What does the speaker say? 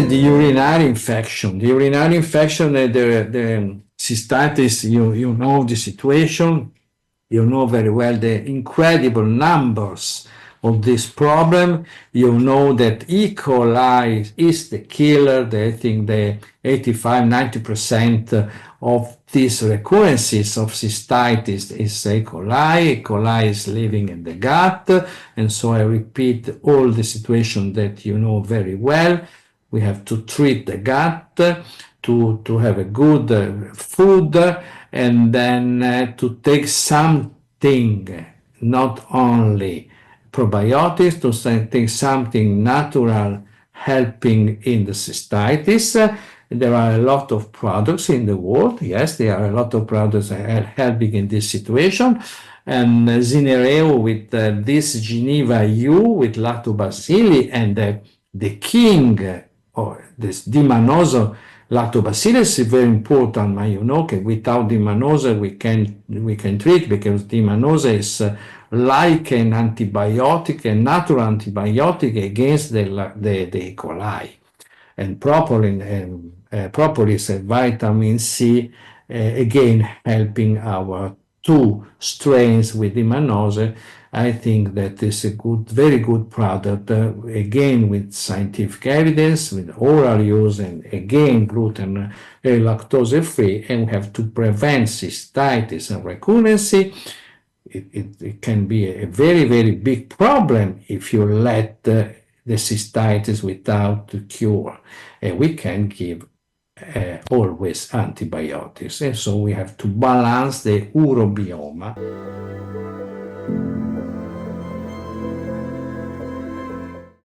the urinary infection. The urinary infection, the cystitis, you know the situation. You know very well the incredible numbers of this problem. You know that E. coli is the killer. I think the 85–90% of these recurrences of cystitis is E. coli. E. coli is living in the gut. And so I repeat all the situation that you know very well. We have to treat the gut, to have a good food, and then to take something, not only probiotics, to take something natural helping in the cystitis. There are a lot of products in the world. Yes, there are a lot of products helping in this situation. And Zinereo with this Giniwa U with Lactobacillus, and the king or this dimanoso Lactobacillus is very important, but you know that without dimanosa we can treat, because dimanosa is like an antibiotic, a natural antibiotic against the E. coli. And propolis and vitamin C, again helping our two strains with dimanosa. I think that is a very good product, again with scientific evidence, with oral use, and again gluten lactose free, and we have to prevent cystitis and recurrence. It can be a very big problem if you let the cystitis without cure, and we can give always antibiotics, and so we have to balance the urobiome.